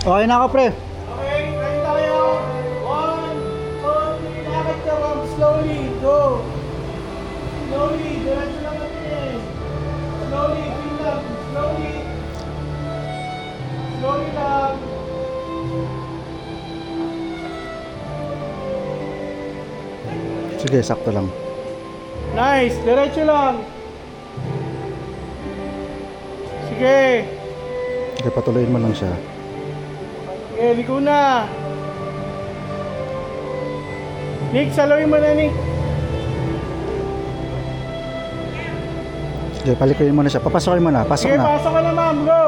Okay na ako, pre. Okay, ready tayo. 1, 2, 3, lakad ka ma'am. Slowly, go. Slowly, diretso lang natin eh. Slowly, feel lang. Slowly. Slowly lang. Sige, sakto lang. Nice, diretso lang. Sige. Okay, patuloyin mo lang siya. Sige, liko na. Nick, saloy mo na, Nick. Sige, palikuyin mo na siya. Papasokin mo na. Pasok Sige, na. pasok ka na, ma'am. Go.